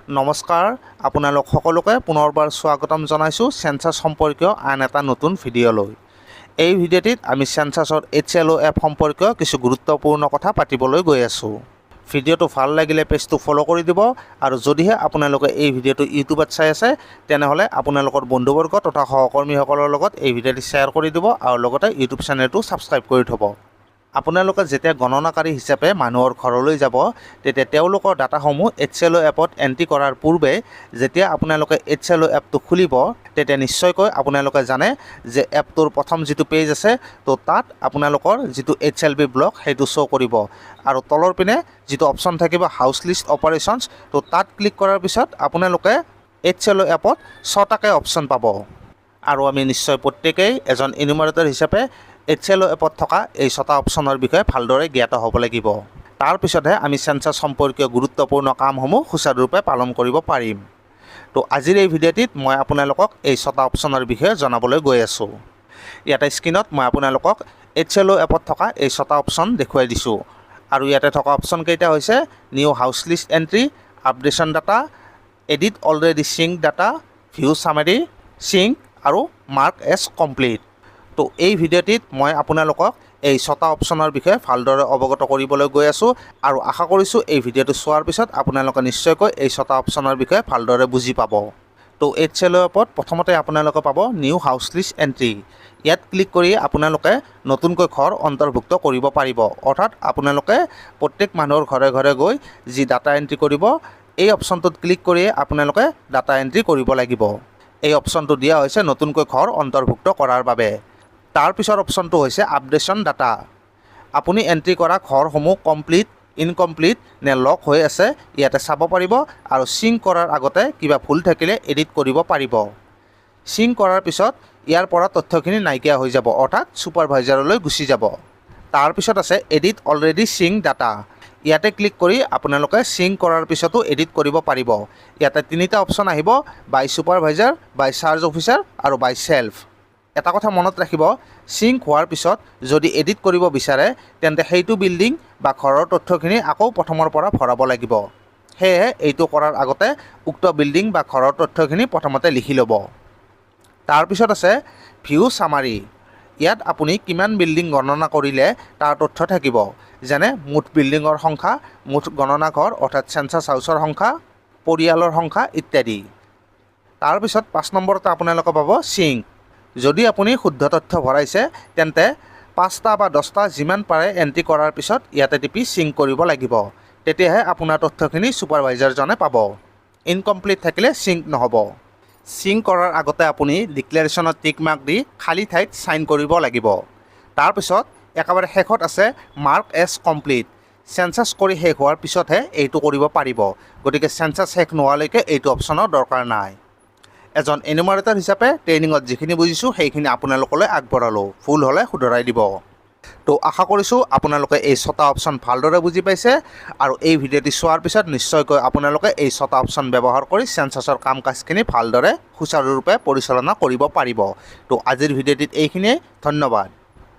নমস্কাৰ আপোনালোক সকলোকে পুনৰবাৰ স্বাগতম জনাইছোঁ সেন্সাছ সম্পৰ্কীয় আন এটা নতুন ভিডিঅ'লৈ। এই ভিডিঅ'টিত আমি সেন্সাছৰ HLO এপ সম্পৰ্কীয় কিছু গুৰুত্বপূৰ্ণ কথা পাতিবলৈ গৈ আছোঁ। ভিডিঅ'টো ভাল লাগিলে পেজটো ফ'ল' কৰি দিব আৰু যদিহে আপোনালোকে এই ভিডিঅ'টো ইউটিউবত চাই আছে তেনেহ'লে আপোনালোকৰ বন্ধুবৰ্গ তথা সহকৰ্মীসকলৰ লগত এই ভিডিঅ'টো শ্বেয়াৰ কৰি দিব আৰু লগতে ইউটিউব চেনেলটো ছাবস্ক্ৰাইব কৰি থ'ব। আপোনালোকে যেতিয়া গণনাকাৰী হিচাপে মানুহৰ ঘৰলৈ যাব তেতিয়া তেওঁলোকৰ ডাটাসমূহ HLO এপত এণ্ট্ৰি কৰাৰ পূৰ্বে যেতিয়া আপোনালোকে HLO এপটো খুলিব তেতিয়া নিশ্চয়কৈ আপোনালোকে জানে যে এপটোৰ প্ৰথম যিটো পেজ আছে তো তাত আপোনালোকৰ যিটো HLB ব্লক সেইটো শ্ব' কৰিব আৰু তলৰ পিনে যিটো অপশ্যন থাকিব হাউচ লিষ্ট অপাৰেশ্যনছ তো তাত ক্লিক কৰাৰ পিছত আপোনালোকে HLO এপত 6টাকৈ অপশ্যন পাব আৰু আমি নিশ্চয় প্ৰত্যেকেই এজন এনুমাৰেটৰ হিচাপে HLO এপত থকা এই 6টা অপশ্যনৰ বিষয়ে ভালদৰে জ্ঞাত হ'ব লাগিব। তাৰ পিছতহে আমি সেন্সাছ সম্পৰ্কীয় গুৰুত্বপূৰ্ণ কামসমূহ সুচাৰুৰূপে পালন কৰিব পাৰিম। তো আজিৰ এই ভিডিঅ'টিত মই আপোনালোকক এই 6টা অপশ্যনৰ বিষয়ে জনাবলৈ গৈ আছোঁ। ইয়াতে স্ক্ৰীনত মই আপোনালোকক HLO এপত থকা এই 6টা অপশ্যন দেখুৱাই দিছোঁ আৰু ইয়াতে থকা অপশ্যন কেইটা হৈছে new house list entry, updation data, edit already sync data, view summary, sync আৰু মাৰ্ক এজ কমপ্লিট। তো এই ভিডিঅ'টিত মই আপোনালোকক এই 6টা অপশ্যনৰ বিষয়ে ভালদৰে অৱগত কৰিবলৈ গৈ আছোঁ আৰু আশা কৰিছোঁ এই ভিডিঅ'টো চোৱাৰ পিছত আপোনালোকে নিশ্চয়কৈ এই 6টা অপশ্যনৰ বিষয়ে ভালদৰে বুজি পাব। তো HLO এপত প্ৰথমতে আপোনালোকে পাব নিউ হাউচ লিষ্ট এণ্ট্ৰি। ইয়াত ক্লিক কৰি আপোনালোকে নতুনকৈ ঘৰ অন্তৰ্ভুক্ত কৰিব পাৰিব, অৰ্থাৎ আপোনালোকে প্ৰত্যেক মানুহৰ ঘৰে ঘৰে গৈ যি ডাটা এণ্ট্ৰি কৰিব এই অপশ্যনটোত ক্লিক কৰিয়ে আপোনালোকে ডাটা এণ্ট্ৰি কৰিব লাগিব। এই অপশ্যনটো দিয়া হৈছে নতুনকৈ ঘৰ অন্তৰ্ভুক্ত কৰাৰ বাবে। তাৰ পিছৰ অপশ্যনটো হৈছে আপডেশ্যন ডাটা। আপুনি এণ্ট্ৰি কৰা ঘৰসমূহ কমপ্লিট, ইনকমপ্লিট নে লক হৈ আছে ইয়াতে চাব পাৰিব আৰু সিংক কৰাৰ আগতে কিবা ভুল থাকিলে এডিট কৰিব পাৰিব। সিংক কৰাৰ পিছত ইয়াৰ পৰা তথ্যখিনি নাইকিয়া হৈ যাব, অৰ্থাৎ ছুপাৰভাইজাৰলৈ গুচি যাব। তাৰপিছত আছে এডিট অলৰেডি সিংক ডাটা। ইয়াতে ক্লিক কৰি আপোনালোকে সিংক কৰাৰ পিছতো এডিট কৰিব পাৰিব। ইয়াতে 3টা অপশ্যন আহিব, বাই ছুপাৰভাইজাৰ, বাই চাৰ্জ অফিচাৰ আৰু বাই চেল্ফ। এটা কথা মনত ৰাখিব, সিংক হোৱাৰ পিছত যদি এডিট কৰিব বিচাৰে তেন্তে সেইটো বিল্ডিং বা ঘৰৰ তথ্যখিনি আকৌ প্ৰথমৰ পৰা ভৰাব লাগিব। সেয়েহে এইটো কৰাৰ আগতে উক্ত বিল্ডিং বা ঘৰৰ তথ্যখিনি প্ৰথমতে লিখি ল'ব। তাৰপিছত আছে ভিউ সামাৰী। ইয়াত আপুনি কিমান বিল্ডিং গণনা কৰিলে তাৰ তথ্য থাকিব, যেনে মুঠ বিল্ডিঙৰ সংখ্যা, মুঠ গণনা ঘৰ অৰ্থাৎ সেন্সাছ হাউচৰ সংখ্যা, পৰিয়ালৰ সংখ্যা ইত্যাদি। তাৰপিছত 5 নম্বৰতে আপোনালোকে পাব সিংক। যদি আপুনি শুদ্ধ তথ্য ভৰাইছে তেন্তে 5টা বা 10টা যিমান পাৰে এণ্ট্ৰি কৰাৰ পিছত ইয়াতে টিপি সিংক কৰিব লাগিব, তেতিয়াহে আপোনাৰ তথ্যখিনি ছুপাৰভাইজাৰজনে পাব। ইনকমপ্লিট থাকিলে সিংক নহ'ব। সিংক কৰাৰ আগতে আপুনি ডিক্লেৰেশ্যনত টিক মাৰ্ক দি খালী ঠাইত চাইন কৰিব লাগিব। তাৰপিছত একেবাৰে শেষত আছে মাৰ্ক এজ কমপ্লিট। সেন্সাছ কৰি শেষ হোৱাৰ পিছতহে এইটো কৰিব পাৰিব, গতিকে সেন্সাছ শেষ নোহোৱালৈকে এইটো অপশ্যনৰ দৰকাৰ নাই। এজন এনুমাৰেটৰ হিচাপে ট্ৰেইনিঙত যিখিনি বুজিছোঁ সেইখিনি আপোনালোকলৈ আগবঢ়ালোঁ, ভুল হ'লে শুধৰাই দিব। তো আশা কৰিছোঁ আপোনালোকে এই 6টা অপশ্যন ভালদৰে বুজি পাইছে আৰু এই ভিডিঅ'টি চোৱাৰ পিছত নিশ্চয়কৈ আপোনালোকে এই 6টা অপশ্যন ব্যৱহাৰ কৰি সেন্সাছৰ কাম কাজখিনি ভালদৰে সুচাৰুৰূপে পৰিচালনা কৰিব পাৰিব। তো আজিৰ ভিডিঅ'টিত এইখিনিয়ে, ধন্যবাদ।